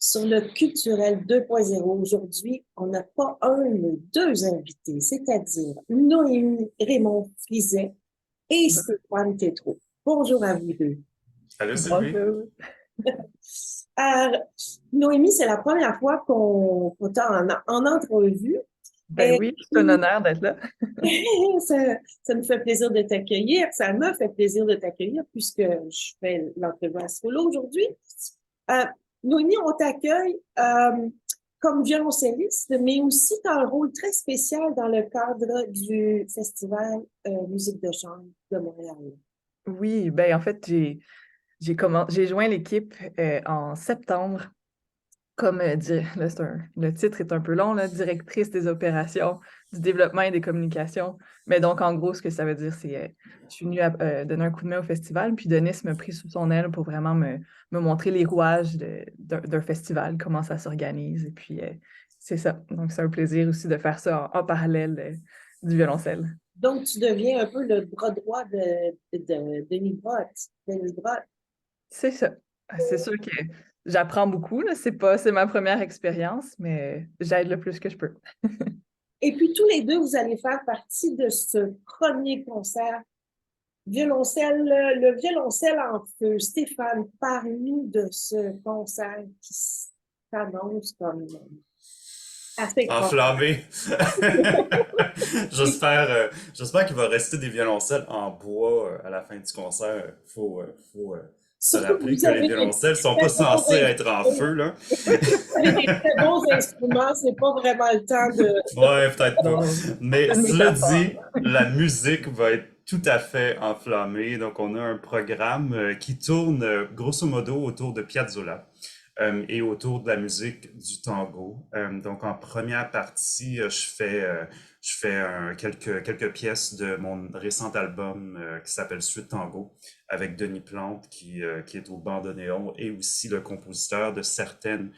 Sur le culturel 2.0, aujourd'hui, on n'a pas un, mais deux invités, c'est-à-dire Noémie Raymond Frizet et Stéphane Tétrault. Bonjour à vous deux. Salut Sylvie. Bonjour. Euh, Noémie, c'est la première fois qu'on t'a en entrevue. Ben Et oui, c'est un puis, honneur d'être là. ça, ça me fait plaisir de t'accueillir. Ça m'a fait plaisir de t'accueillir puisque je fais l'entrevue à solo aujourd'hui. Euh, Noémie, on t'accueille comme violoncelliste, mais aussi tu as un rôle très spécial dans le cadre du Festival Musique de chambre de Montréal. Oui, ben en fait, j'ai joint l'équipe en septembre comme là, le titre est un peu long, là, directrice des opérations, du développement et des communications. Mais donc, en gros, ce que ça veut dire, c'est je suis venue donner un coup de main au festival, puis Denis m'a pris sous son aile pour vraiment me montrer les rouages d'un festival, comment ça s'organise. Et puis, c'est ça. Donc, c'est un plaisir aussi de faire ça en parallèle du violoncelle. Donc, tu deviens un peu le bras droit de Denis Brott. Denis Brott. C'est ça. C'est sûr que j'apprends beaucoup, là. C'est ma première expérience, mais j'aide le plus que je peux. Et puis, tous les deux, vous allez faire partie de ce premier concert violoncelle, le violoncelle en feu. Stéphane, parle-nous de ce concert qui s'annonce comme assez extraordinaire. Enflammé. J'espère qu'il va rester des violoncelles en bois à la fin du concert. Faut se Surtout que rappeler vous que les avez des violoncelles sont très pas bons censés être en feu, instruments. là. Vous avez des très bons instruments, c'est pas vraiment le temps de. Ouais, peut-être pas. Non, Mais c'est une cela métaphore. dit, la musique va être tout à fait enflammée. Donc, on a un programme qui tourne grosso modo autour de Piazzolla. Et autour de la musique du tango. Donc en première partie, je fais quelques pièces de mon récent album qui s'appelle Suite Tango avec Denis Plante qui est au bandoneon et aussi le compositeur de certaines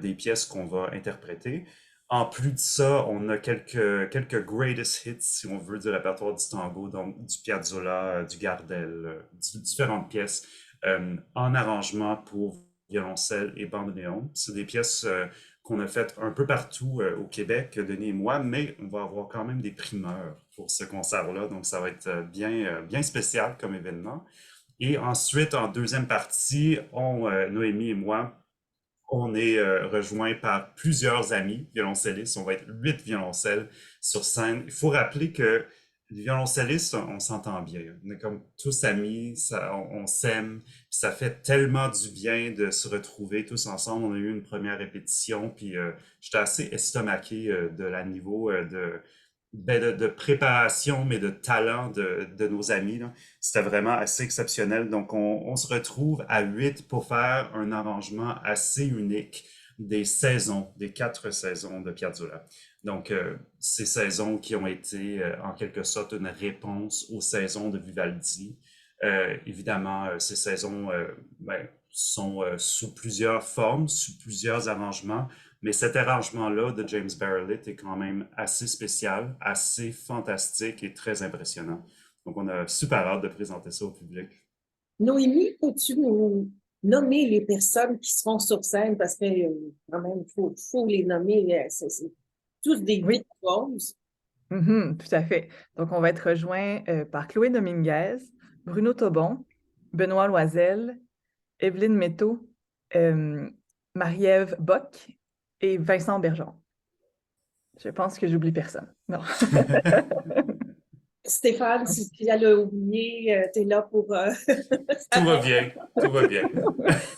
des pièces qu'on va interpréter. En plus de ça, on a quelques greatest hits, si on veut, du répertoire du tango, donc du Piazzolla, du Gardel, différentes pièces en arrangement pour violoncelle et bandoneon. C'est des pièces qu'on a faites un peu partout au Québec, Denis et moi, mais on va avoir quand même des primeurs pour ce concert-là, donc ça va être bien spécial comme événement. Et ensuite, en deuxième partie, Noémie et moi, on est rejoint par plusieurs amis violoncellistes. On va être 8 violoncelles sur scène. Il faut rappeler que les violoncellistes, on s'entend bien. On est comme tous amis, on s'aime. Ça fait tellement du bien de se retrouver tous ensemble. On a eu une première répétition, puis j'étais assez estomaqué de la niveau de préparation, mais de talent de nos amis, là. C'était vraiment assez exceptionnel. Donc, on se retrouve à 8 pour faire un arrangement assez unique des saisons, des 4 saisons de Piazzolla. Donc, ces saisons qui ont été en quelque sorte une réponse aux saisons de Vivaldi. Évidemment, ces saisons sont sous plusieurs formes, sous plusieurs arrangements, mais cet arrangement-là de James Bareillet est quand même assez spécial, assez fantastique et très impressionnant. Donc, on a super hâte de présenter ça au public. Noémie, peux-tu nous nommer les personnes qui seront sur scène? Parce que quand même, faut les nommer. C'est tous des Oui, virtuoses. tout à fait. Donc, on va être rejoint par Chloé Dominguez, Bruno Tobon, Benoît Loisel, Evelyne Métaux, euh, Marie-Ève Bock et Vincent Bergeron. Je pense que j'oublie personne. Non. Stéphane, si tu l'as oublié, tu es là pour. Tout va bien, tout va bien.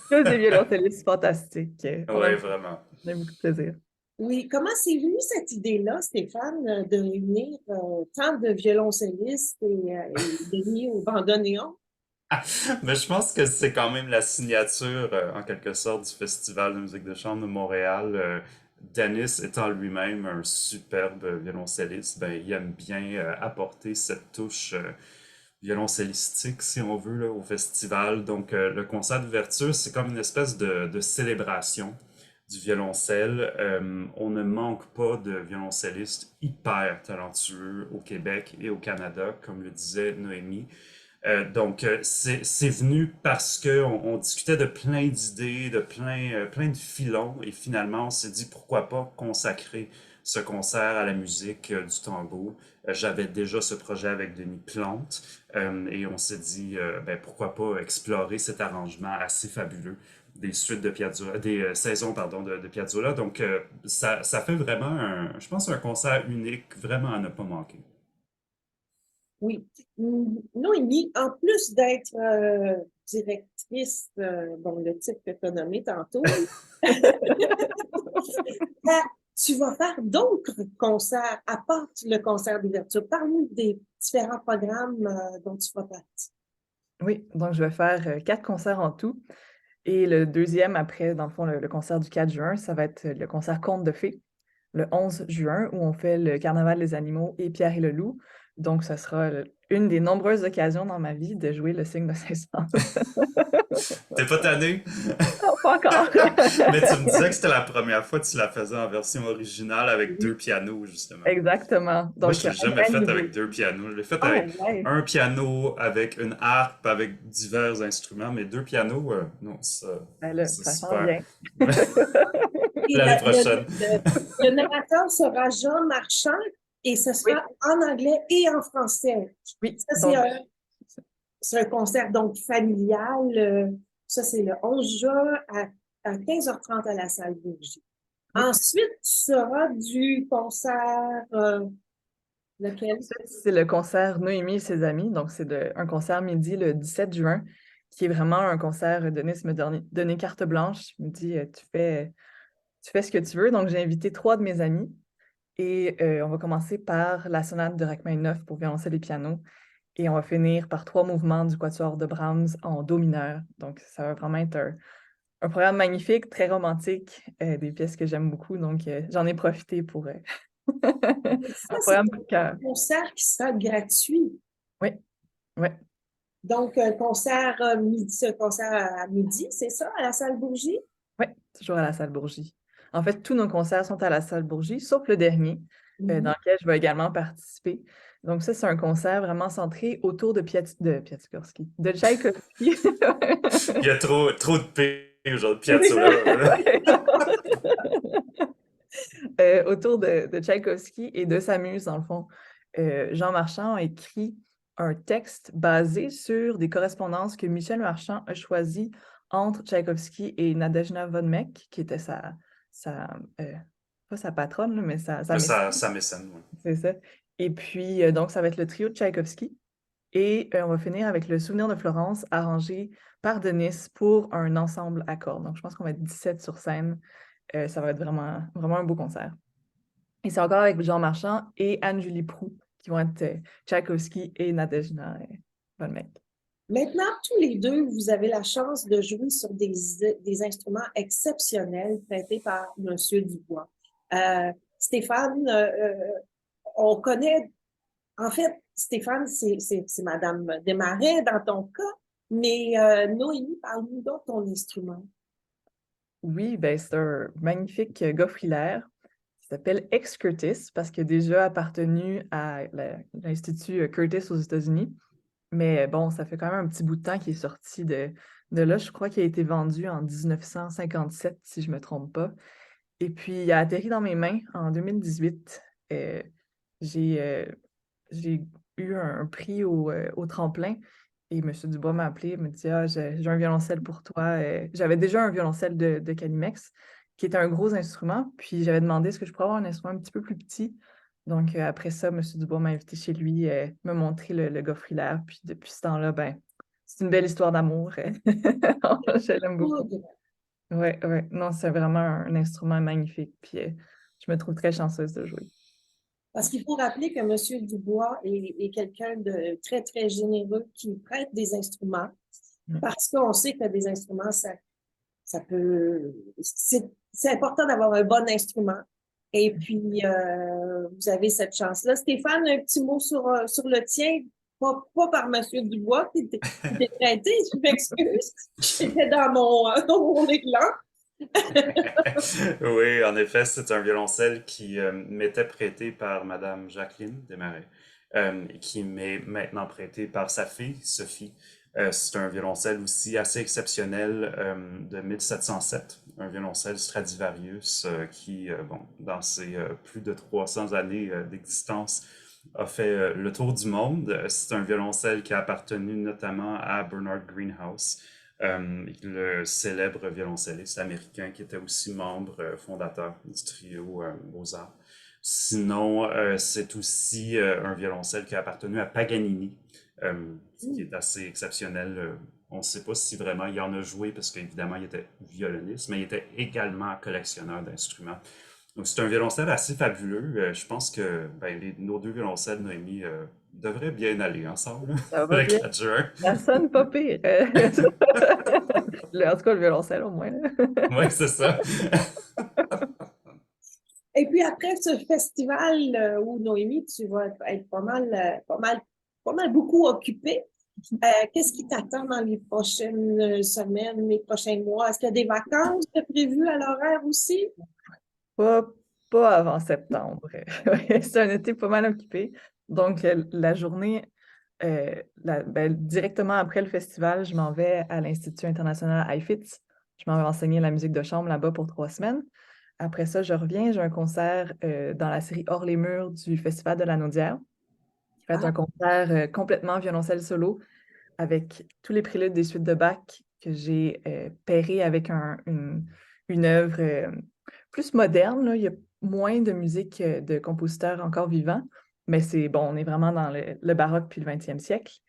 Tous des violoncellistes fantastiques. Ouais, vraiment. On a beaucoup de plaisir. Oui, comment c'est venu cette idée-là, Stéphane, de réunir tant de violoncellistes et Denis au bandoneon? Mais je pense que c'est quand même la signature, en quelque sorte, du Festival de musique de chambre de Montréal. Dennis étant lui-même un superbe violoncelliste, ben, il aime bien apporter cette touche violoncellistique, si on veut, là, au festival. Donc, le concert d'ouverture, c'est comme une espèce de célébration du violoncelle. On ne manque pas de violoncellistes hyper talentueux au Québec et au Canada, comme le disait Noémie. C'est venu parce que on discutait de plein d'idées, de plein de filons, et finalement, on s'est dit pourquoi pas consacrer ce concert à la musique du tango. J'avais déjà ce projet avec Denis Plante, et on s'est dit ben, pourquoi pas explorer cet arrangement assez fabuleux des suites de Piazzolla, des saisons pardon de Piazzolla. Donc ça fait vraiment je pense un concert unique, vraiment à ne pas manquer. Oui. Noémie, en plus d'être directrice, bon, le titre que tu as nommé tantôt, euh, tu vas faire d'autres concerts à part le concert d'ouverture. Parle-nous des différents programmes dont tu feras partie. Oui, donc je vais faire 4 concerts en tout. Et le deuxième, après, dans le fond, le concert du 4 juin, ça va être le concert Conte de fées, le 11 juin, où on fait le Carnaval des animaux et Pierre et le loup. Donc, ça sera une des nombreuses occasions dans ma vie de jouer le cygne de Saint-Saëns. T'es pas tanné? Non, pas encore. Mais tu me disais que c'était la première fois que tu la faisais en version originale avec deux Oui, pianos, justement. exactement. Moi, Donc, je l'ai un jamais vrai fait niveau. avec deux pianos. Je l'ai fait Oh, avec ouais. un piano, avec une harpe, avec divers instruments, mais deux pianos, non, Ben là, c'est ça sent super. bien. Et L'année prochaine. le narrateur sera Jean Marchand et ce Oui, sera en anglais et en français. oui. Ça, Donc, c'est un concert donc familial. Ça, c'est le 11 juin à 15h30 à la salle Bourgie. oui. Ensuite, tu seras du concert, lequel? Ensuite, c'est le concert Noémie et ses amis. Donc, c'est un concert midi le 17 juin, qui est vraiment un concert. Denis me donné carte blanche. Il me dit tu fais ce que tu veux. Donc, j'ai invité 3 de mes amis et on va commencer par la sonate de Rachmaninoff pour violoncelle et piano. Et on va finir par 3 mouvements du quatuor de Brahms en do mineur. Donc, ça va vraiment être un programme magnifique, très romantique, des pièces que j'aime beaucoup. Donc, j'en ai profité pour Ça, un c'est programme coup de cœur. un concert qui sera gratuit. Oui, oui. Donc, un concert midi, un concert à midi, c'est ça, à la salle Bourgie? Oui, toujours à la salle Bourgie. En fait, tous nos concerts sont à la salle Bourgie, sauf le dernier, dans lequel je vais également participer. Donc, ça, c'est un concert vraiment centré autour de Piatigorsky, de Tchaïkovski. Il y a trop de P, genre de Oui. Piazzolla. Autour de Tchaïkovski et de sa muse, dans le fond. Jean Marchand a écrit un texte basé sur des correspondances que Michel Marchand a choisies entre Tchaïkovski et Nadezhda von Meck, qui était sa pas sa patronne, là, mais sa Mais mécène, ça mécène, ouais. c'est ça. Et puis, donc, ça va être le trio de Tchaïkovski. Et on va finir avec le Souvenir de Florence, arrangé par Denis pour un ensemble à cordes. Donc, je pense qu'on va être 17 sur scène. Ça va être vraiment, vraiment un beau concert. Et c'est encore avec Jean Marchand et Anne-Julie Proulx qui vont être Tchaïkovski et Nadezhda von Meck. Maintenant, tous les deux, vous avez la chance de jouer sur des instruments exceptionnels prêtés par Monsieur Dubois. Stéphane, on connaît, en fait, Stéphane, c'est Madame Desmarais dans ton cas, mais Noémie, parle-nous donc de ton instrument. Oui, ben c'est un magnifique gaufrilaire qui s'appelle Ex-Curtis parce qu'il a déjà appartenu à l'Institut Curtis aux États-Unis. Mais bon, ça fait quand même un petit bout de temps qu'il est sorti de là. Je crois qu'il a été vendu en 1957, si je ne me trompe pas. Et puis, il a atterri dans mes mains en 2018. Euh, j'ai euh, j'ai eu un prix au tremplin et M. Dubois m'a appelé, il me dit ah, j'ai un violoncelle pour toi. J'avais déjà un violoncelle de Calimex qui était un gros instrument. Puis, j'avais demandé est-ce que je pourrais avoir un instrument un petit peu plus petit. Donc, après ça, M. Dubois m'a invité chez lui, me montrer le gaufrilaire. Puis, depuis ce temps-là, ben, c'est une belle histoire d'amour. Je l'aime beaucoup. Oui, oui. Non, c'est vraiment un instrument magnifique. Puis je me trouve très chanceuse de jouer. Parce qu'il faut rappeler que Monsieur Dubois est quelqu'un de très, très généreux qui prête des instruments Mm. parce qu'on sait que des instruments, ça peut... C'est important d'avoir un bon instrument. Et puis, vous avez cette chance-là. Stéphane, un petit mot sur le tien, pas par Monsieur Dubois qui t'est prêté, je m'excuse. J'étais dans mon éclan. Oui, en effet, c'est un violoncelle qui m'était prêté par Madame Jacqueline Desmarais. qui m'est maintenant prêté par sa fille, Sophie. C'est un violoncelle aussi assez exceptionnel de 1707, un violoncelle Stradivarius qui, bon, dans ses plus de 300 années d'existence, a fait le tour du monde. C'est un violoncelle qui a appartenu notamment à Bernard Greenhouse, le célèbre violoncelliste américain qui était aussi membre fondateur du trio Beaux-Arts. Sinon, c'est aussi un violoncelle qui a appartenu à Paganini, ce qui est assez exceptionnel. On ne sait pas si vraiment il en a joué parce qu'évidemment il était violoniste, mais il était également collectionneur d'instruments. Donc c'est un violoncelle assez fabuleux. Je pense que ben, nos deux violoncelles, Noémie, devraient bien aller ensemble, Ça va le bien. 4 juin. Ça sonne pas pire. En tout cas, le violoncelle, au moins. Ouais, c'est ça. Et puis après ce festival où Noémie, tu vas être pas mal beaucoup occupée. Qu'est-ce qui t'attend dans les prochaines semaines, les prochains mois? Est-ce qu'il y a des vacances de prévues à l'horaire aussi? Pas, pas avant septembre. Ouais, c'est un été pas mal occupé. Donc, la journée, directement après le festival, je m'en vais à l'Institut international IFITS. Je m'en vais enseigner la musique de chambre là-bas pour 3 semaines. Après ça, je reviens, j'ai un concert dans la série Hors les murs du Festival de la Naudière. J'ai fait Ah, un concert complètement violoncelle solo avec tous les préludes des suites de Bach que j'ai pairé avec une œuvre plus moderne, là. Il y a moins de musique de compositeurs encore vivants, mais c'est bon, on est vraiment dans le baroque puis le 20e siècle.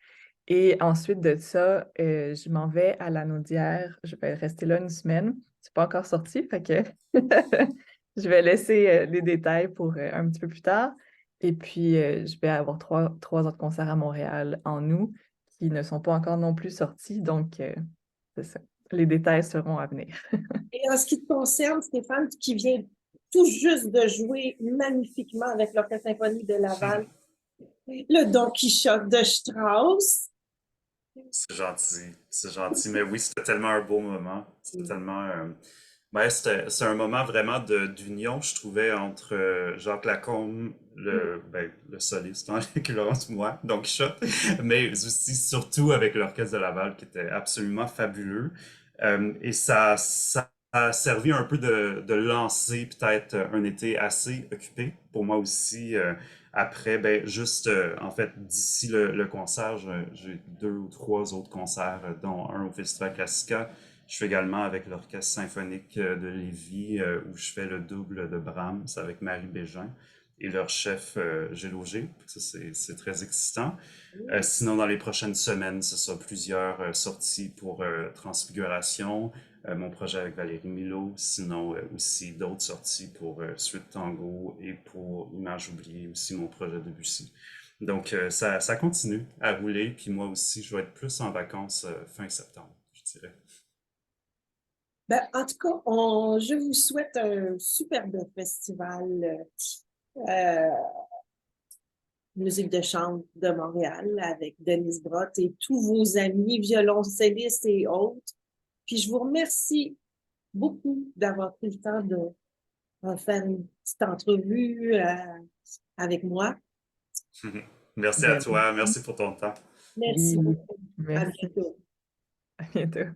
Et ensuite de ça, je m'en vais à la Naudière. Je vais rester là une semaine. C'est pas encore sorti, fait que je vais laisser les détails pour un petit peu plus tard. Et puis, je vais avoir trois autres concerts à Montréal en août qui ne sont pas encore non plus sortis. Donc, c'est ça. Les détails seront à venir. et en ce qui te concerne, Stéphane, qui vient tout juste de jouer magnifiquement avec l'Orchestre symphonique de Laval, le Don Quichotte de Strauss. C'est gentil, c'est gentil. Mais oui, c'était tellement un beau moment. C'était tellement. Ouais, c'est un moment vraiment d'union, je trouvais, entre Jacques Lacombe, le soliste, en l'occurrence moi, donc Quichotte, mais aussi surtout avec l'Orchestre de Laval qui était absolument fabuleux. Et ça a servi un peu de lancer peut-être un été assez occupé pour moi aussi. Après, ben, juste, en fait, d'ici le concert, j'ai 2 ou 3 autres concerts, dont un au Festival Classica. Je fais également avec l'Orchestre symphonique de Lévis, où je fais le double de Brahms avec Marie Bégin et leur chef Gilles Auger. Ça, c'est très excitant. Sinon, dans les prochaines semaines, ce sera plusieurs sorties pour Transfiguration, mon projet avec Valérie Milot, sinon aussi d'autres sorties pour Suite Tango et pour Images oubliées, aussi mon projet de Debussy. Donc, ça continue à rouler, puis moi aussi, je vais être plus en vacances fin septembre, je dirais. Ben, en tout cas, je vous souhaite un superbe festival euh, musique de chambre de Montréal avec Denise Brott et tous vos amis violoncellistes et autres. Puis je vous remercie beaucoup d'avoir pris le temps de faire une petite entrevue avec moi. Merci à Ben, toi, merci pour ton temps. Merci oui, beaucoup. À merci. bientôt. À bientôt.